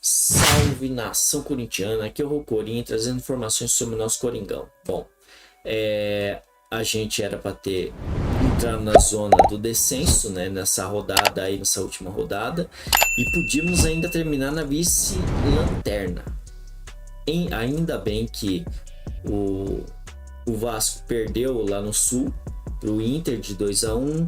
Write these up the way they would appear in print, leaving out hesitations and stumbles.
Salve nação corintiana, aqui é o Rocorinho trazendo informações sobre o nosso Coringão. Bom, a gente era para ter entrado na zona do descenso, né, nessa rodada aí, nessa última rodada, e podíamos ainda terminar na vice-lanterna. Ainda bem que o Vasco perdeu lá no Sul para o Inter de 2-1.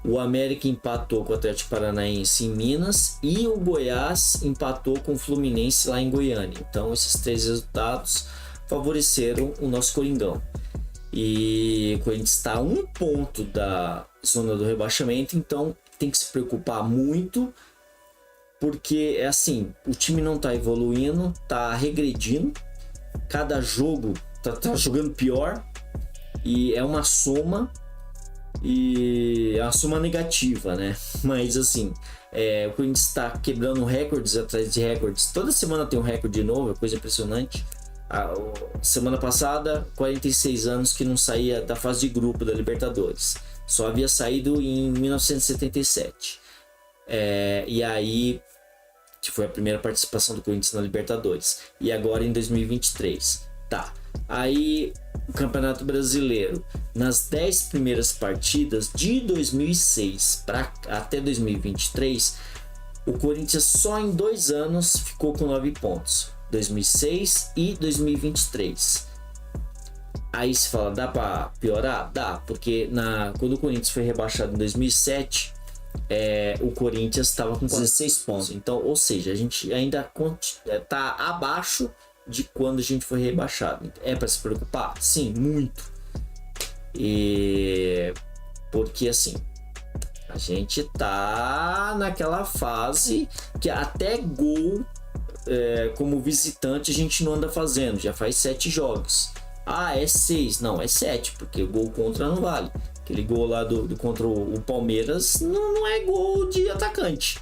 O América empatou com o Atlético Paranaense em Minas e o Goiás empatou com o Fluminense lá em Goiânia. Então esses três resultados favoreceram o nosso Coringão. E o Corinthians está a 1 ponto da zona do rebaixamento, então tem que se preocupar muito, porque é assim, o time não está evoluindo, está regredindo, cada jogo tá jogando pior e é uma soma. E a soma negativa, né? Mas assim, o Corinthians está quebrando recordes atrás de recordes. Toda semana tem um recorde novo, é coisa impressionante. Semana passada, 46 anos que não saía da fase de grupo da Libertadores. Só havia saído em 1977. E aí, que foi a primeira participação do Corinthians na Libertadores. E agora em 2023. Tá. Aí, o Campeonato Brasileiro, nas 10 primeiras partidas de 2006 até 2023, o Corinthians só em 2 anos ficou com 9 pontos, 2006 e 2023. Aí se fala, dá para piorar? Dá, porque quando o Corinthians foi rebaixado em 2007, o Corinthians estava com 16 pontos. Então, ou seja, a gente ainda está abaixo de quando a gente foi rebaixado. É para se preocupar? Sim, muito. Porque assim, a gente tá naquela fase que até gol como visitante a gente não anda fazendo. Já faz 7 jogos. É 6, não, é 7, porque o gol contra não vale. Aquele gol lá contra o Palmeiras não é gol de atacante.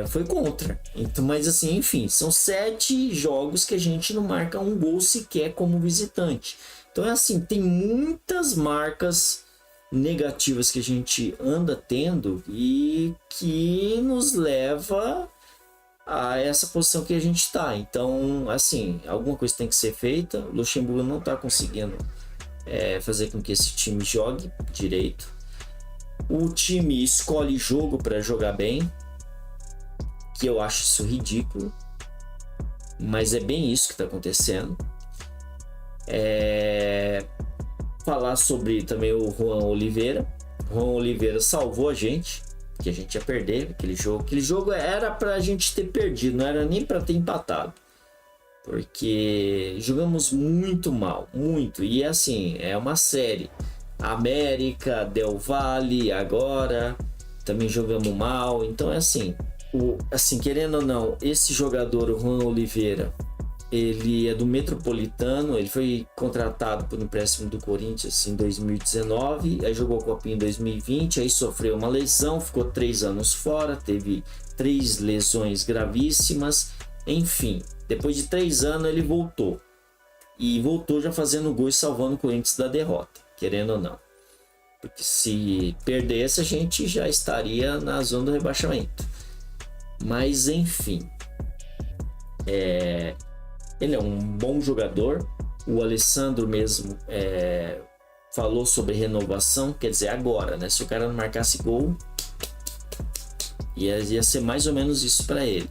Foi contra. Então, mas assim, enfim, são 7 jogos que a gente não marca um gol sequer como visitante. Então é assim, tem muitas marcas negativas que a gente anda tendo e que nos leva a essa posição que a gente está. Então, assim, alguma coisa tem que ser feita. O Luxemburgo não está conseguindo fazer com que esse time jogue direito. O time escolhe jogo para jogar bem, que eu acho isso ridículo, mas é bem isso que está acontecendo. Falar sobre também o Juan Oliveira. Juan Oliveira salvou a gente, que a gente ia perder aquele jogo. Aquele jogo era pra gente ter perdido, não era nem pra ter empatado, porque jogamos muito mal, muito. E assim, é uma série. América, Del Valle, agora também jogamos mal. Então é assim, querendo ou não, esse jogador, o Juan Oliveira, ele é do Metropolitano, ele foi contratado por empréstimo do Corinthians em 2019, aí jogou Copinha em 2020, aí sofreu uma lesão, ficou 3 anos fora, teve 3 lesões gravíssimas, enfim, depois de 3 anos ele voltou, e voltou já fazendo gol e salvando o Corinthians da derrota, querendo ou não, porque se perdesse a gente já estaria na zona do rebaixamento. Mas enfim, ele é um bom jogador. O Alessandro mesmo falou sobre renovação, quer dizer, agora, né? Se o cara não marcasse gol, ia ser mais ou menos isso para ele.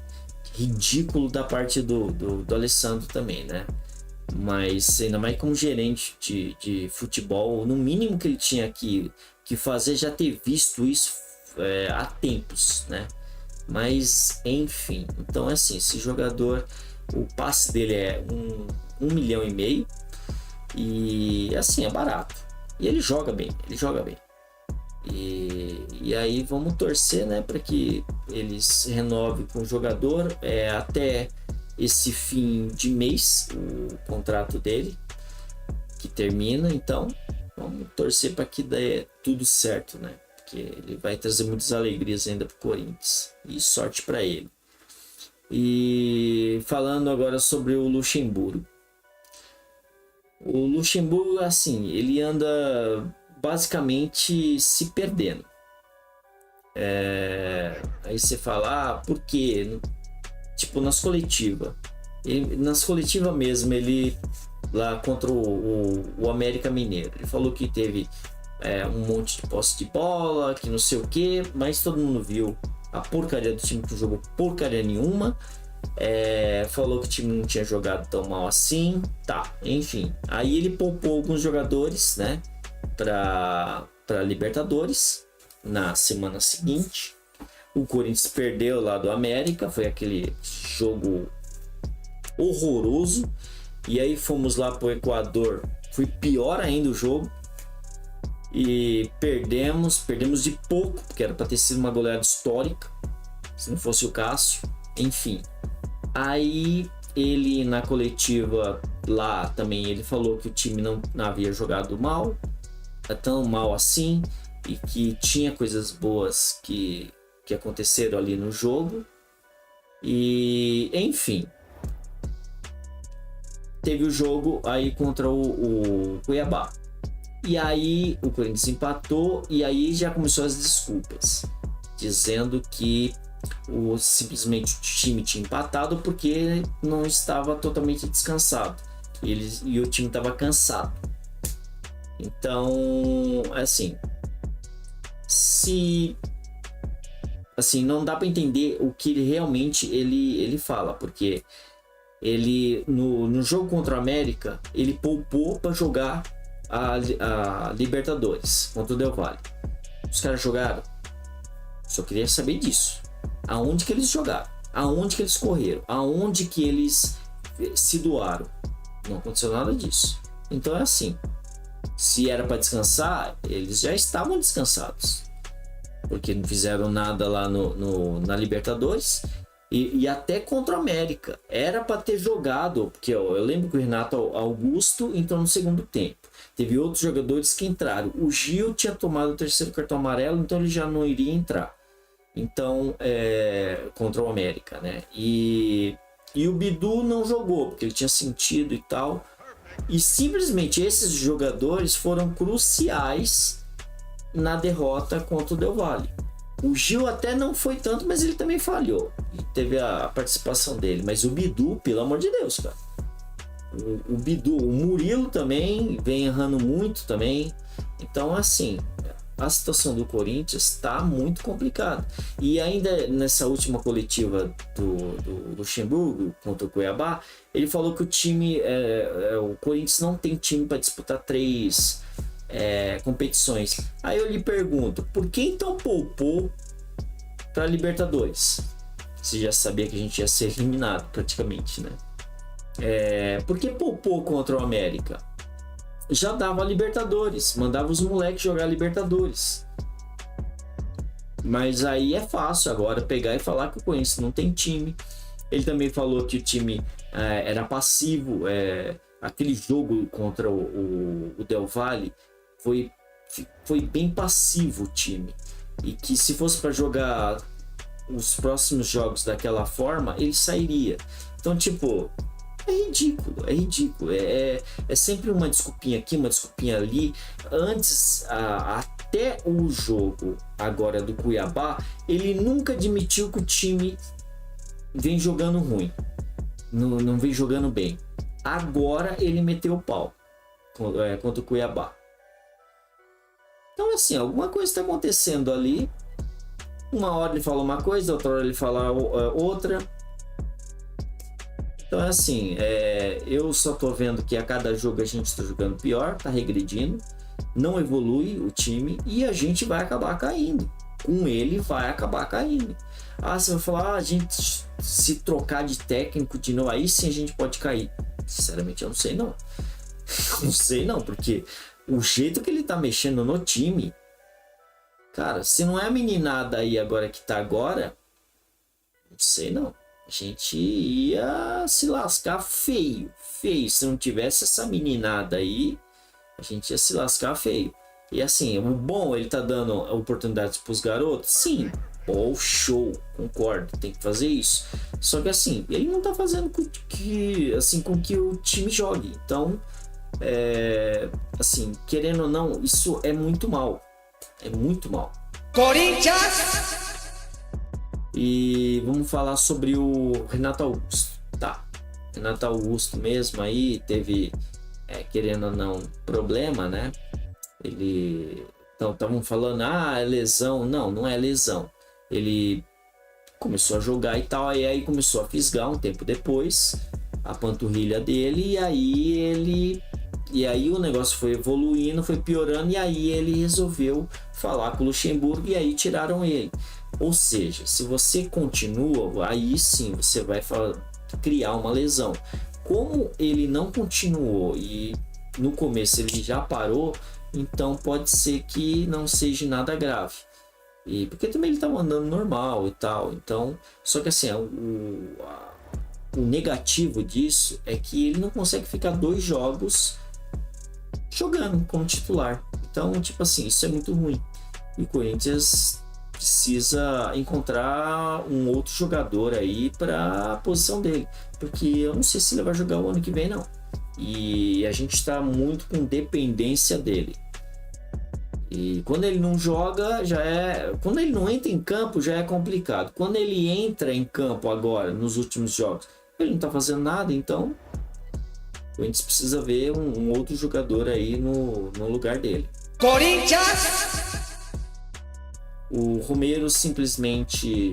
Ridículo da parte do Alessandro também, né? Mas ainda mais como gerente de futebol, no mínimo que ele tinha que fazer, já ter visto isso há tempos, né? Mas enfim, então assim, esse jogador, o passe dele é 1,5 milhão e assim, é barato, e ele joga bem, e aí vamos torcer, né, para que eles renovem com o jogador até esse fim de mês, o contrato dele que termina. Então vamos torcer para que dê tudo certo, né? Que ele vai trazer muitas alegrias ainda para o Corinthians, e sorte para ele. E falando agora sobre o Luxemburgo. O Luxemburgo, assim, ele anda basicamente se perdendo. Aí você fala, por quê? tipo, nas coletivas. Nas coletivas mesmo, ele lá contra o América Mineiro. Ele falou que teve um monte de posse de bola, que não sei o que, mas todo mundo viu a porcaria do time que não jogou porcaria nenhuma. Falou que o time não tinha jogado tão mal assim, tá, enfim. Aí ele poupou alguns jogadores, né, para Libertadores na semana seguinte. O Corinthians perdeu lá do América, foi aquele jogo horroroso. E aí fomos lá pro Equador, foi pior ainda o jogo. E perdemos de pouco, porque era para ter sido uma goleada histórica, se não fosse o Cássio, enfim. Aí ele na coletiva lá também ele falou que o time não havia jogado mal, tão mal assim, e que tinha coisas boas que aconteceram ali no jogo. E enfim, teve o jogo aí contra o Cuiabá. E aí o Corinthians empatou e aí já começou as desculpas, dizendo que simplesmente o time tinha empatado porque não estava totalmente descansado. E o time estava cansado. Então, assim, não dá para entender o que realmente ele fala, porque ele no jogo contra o América ele poupou para jogar a Libertadores contra o Del Valle. Os caras jogaram. Só queria saber disso. Aonde que eles jogaram? Aonde que eles correram? Aonde que eles se doaram? Não aconteceu nada disso. Então é assim. Se era para descansar, eles já estavam descansados, porque não fizeram nada lá na Libertadores. E até contra o América era para ter jogado, porque eu lembro que o Renato Augusto entrou no segundo tempo. Teve outros jogadores que entraram. O Gil tinha tomado o terceiro cartão amarelo, então ele já não iria entrar. Então, contra o América, né? E o Bidu não jogou, porque ele tinha sentido e tal. E simplesmente esses jogadores foram cruciais na derrota contra o Del Valle. O Gil até não foi tanto, mas ele também falhou. E teve a participação dele. Mas o Bidu, pelo amor de Deus, cara. O Bidu, o Murilo também vem errando muito também. Então, assim, a situação do Corinthians está muito complicada. E ainda nessa última coletiva do Luxemburgo contra o Cuiabá, ele falou que o time, o Corinthians não tem time para disputar 3 competições. Aí eu lhe pergunto, por que então poupou para Libertadores? Você já sabia que a gente ia ser eliminado praticamente, né? Por que poupou contra o América? Já dava Libertadores, mandava os moleques jogar Libertadores. Mas aí é fácil agora pegar e falar que o Corinthians não tem time. Ele também falou que o time era passivo. Aquele jogo contra o Del Valle foi bem passivo o time. E que se fosse para jogar os próximos jogos daquela forma, ele sairia. Então, tipo, é ridículo. É sempre uma desculpinha aqui, uma desculpinha ali. Antes, até o jogo agora do Cuiabá, ele nunca admitiu que o time vem jogando ruim, não vem jogando bem. Agora ele meteu o pau contra o Cuiabá. Então, assim, alguma coisa está acontecendo ali. Uma hora ele fala uma coisa, outra hora ele fala outra. Então, assim, eu só tô vendo que a cada jogo a gente está jogando pior, tá regredindo, não evolui o time e a gente vai acabar caindo. Com ele vai acabar caindo. Você vai falar, a gente se trocar de técnico de novo, aí sim a gente pode cair. Sinceramente, eu não sei não. Não sei não, porque o jeito que ele tá mexendo no time, cara, se não é a meninada aí agora que tá agora, não sei não. A gente ia se lascar feio. Se não tivesse essa meninada aí, a gente ia se lascar feio. E assim, o bom, ele tá dando oportunidades pros garotos? Sim. Pô, show, concordo, tem que fazer isso. Só que assim, ele não tá fazendo com que o time jogue. Então, assim, querendo ou não, isso é muito mal. É muito mal. Corinthians! E vamos falar sobre o Renato Augusto. Tá, Renato Augusto mesmo aí teve, querendo ou não, problema, né? Ele... Então, estavam falando, é lesão. Não, não é lesão. Ele começou a jogar e tal, e aí começou a fisgar um tempo depois a panturrilha dele, e aí o negócio foi evoluindo, foi piorando, e aí ele resolveu falar com o Luxemburgo e aí tiraram ele. Ou seja, se você continua, aí sim você vai criar uma lesão. Como ele não continuou e no começo ele já parou, então pode ser que não seja nada grave. E porque também ele estava andando normal e tal. Então, só que assim, o negativo disso é que ele não consegue ficar 2 jogos jogando como titular. Então, tipo assim, isso é muito ruim. E o Corinthians precisa encontrar um outro jogador aí para a posição dele, porque eu não sei se ele vai jogar o ano que vem não. E a gente está muito com dependência dele. E quando ele não joga, quando ele não entra em campo, já é complicado. Quando ele entra em campo agora, nos últimos jogos, ele não tá fazendo nada, então a gente precisa ver um outro jogador aí no lugar dele. Corinthians! O Romero simplesmente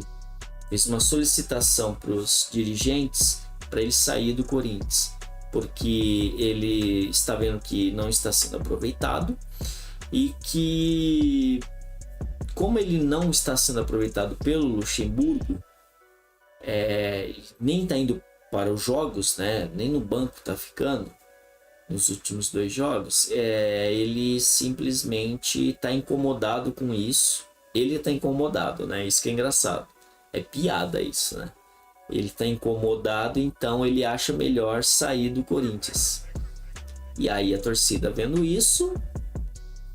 fez uma solicitação para os dirigentes para ele sair do Corinthians, porque ele está vendo que não está sendo aproveitado. E que, como ele não está sendo aproveitado pelo Luxemburgo, nem está indo para os jogos, né? Nem no banco está ficando nos últimos 2 jogos, ele simplesmente está incomodado com isso. Ele está incomodado, né? Isso que é engraçado. É piada isso, né? Ele está incomodado, então ele acha melhor sair do Corinthians. E aí a torcida vendo isso,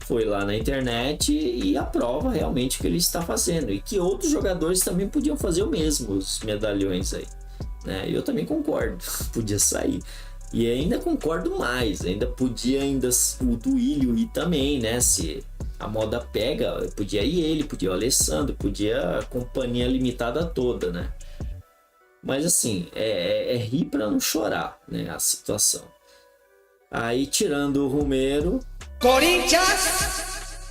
foi lá na internet e aprova realmente o que ele está fazendo. E que outros jogadores também podiam fazer o mesmo, os medalhões aí. Né? Eu também concordo, podia sair. E ainda concordo mais, ainda podia o Duílio ir também, né? Se a moda pega, podia ir ele, podia o Alessandro, podia a companhia limitada toda, né? Mas assim, é rir para não chorar, né? A situação. Aí tirando o Romero, Corinthians!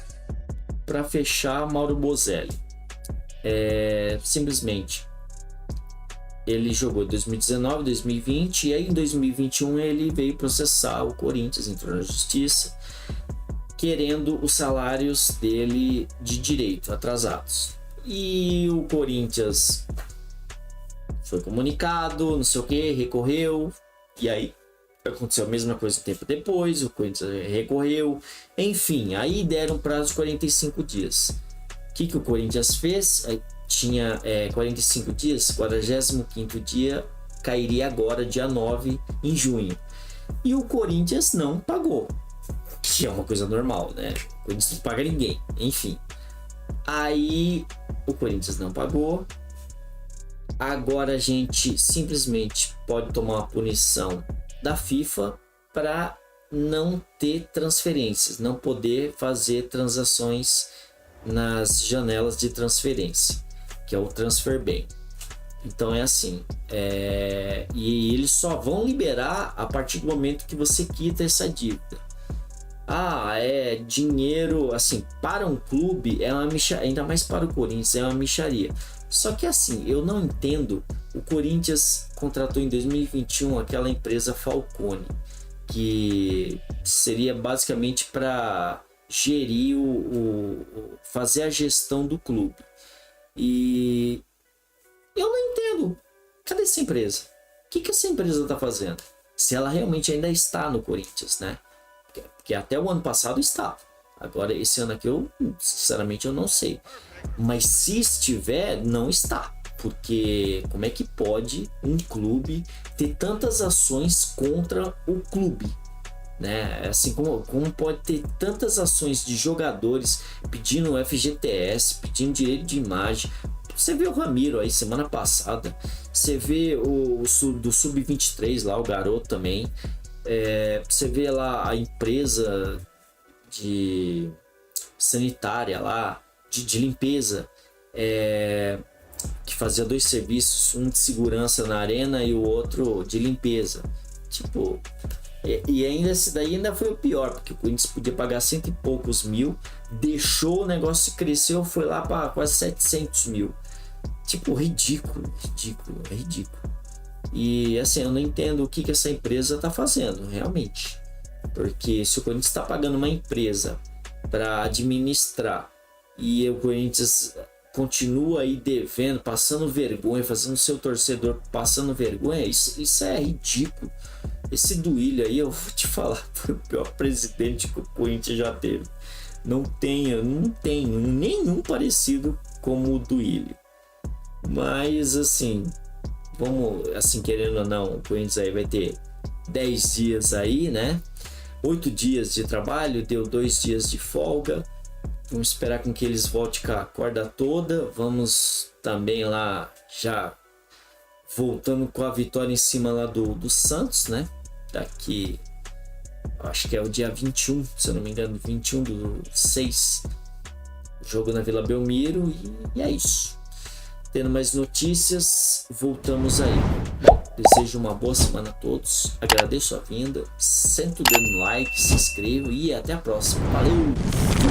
Para fechar, Mauro Bozelli. Simplesmente ele jogou 2019, 2020 e aí em 2021 ele veio processar o Corinthians, entrou na justiça, querendo os salários dele de direito atrasados. E o Corinthians foi comunicado, não sei o que, recorreu, e aí aconteceu a mesma coisa um tempo depois, o Corinthians recorreu, enfim, aí deram prazo de 45 dias. O que o Corinthians fez? Tinha 45 dias, 45º dia cairia agora, dia 9, em junho. E o Corinthians não pagou, que é uma coisa normal, né? O Corinthians não paga ninguém, enfim. Aí o Corinthians não pagou. Agora a gente simplesmente pode tomar uma punição da FIFA para não ter transferências, não poder fazer transações nas janelas de transferência, que é o Transfer Ban. Então é assim, e eles só vão liberar a partir do momento que você quita essa dívida. Dinheiro, assim, para um clube é uma micharia, ainda mais para o Corinthians é uma micharia. Só que assim, eu não entendo, o Corinthians contratou em 2021 aquela empresa Falcone, que seria basicamente para gerir fazer a gestão do clube. E eu não entendo, cadê essa empresa? O que essa empresa está fazendo? Se ela realmente ainda está no Corinthians, né? Porque até o ano passado estava. Agora esse ano aqui eu sinceramente eu não sei. Mas se estiver, não está. Porque como é que pode um clube ter tantas ações contra o clube? Né? Assim como pode ter tantas ações de jogadores pedindo FGTS, pedindo direito de imagem. Você vê o Ramiro aí semana passada, você vê do Sub-23 lá, o garoto também, você vê lá a empresa de sanitária lá, de limpeza, que que fazia 2 serviços, um de segurança na arena e o outro de limpeza. Tipo, e ainda esse daí ainda foi o pior, porque o Corinthians podia pagar 100 e poucos mil, deixou o negócio cresceu, foi lá para quase 700 mil. Tipo, ridículo. E assim, eu não entendo o que essa empresa tá fazendo, realmente. Porque se o Corinthians está pagando uma empresa para administrar e o Corinthians continua aí devendo, passando vergonha, fazendo seu torcedor passando vergonha, isso é ridículo. Esse Duílio aí, eu vou te falar, foi o pior presidente que o Corinthians já teve. Não tem nenhum parecido como o Duílio. Mas assim, vamos, assim, querendo ou não, o Corinthians aí vai ter 10 dias aí, né? 8 dias de trabalho, deu 2 dias de folga. Vamos esperar com que eles voltem com a corda toda. Vamos também lá, já voltando com a vitória em cima lá do Santos, né? Daqui, acho que é o dia 21, se eu não me engano, 21/6. Jogo na Vila Belmiro e é isso. Tendo mais notícias, voltamos aí. Bom, desejo uma boa semana a todos. Agradeço a vinda. Senta o dedo no like, se inscreva e até a próxima. Valeu!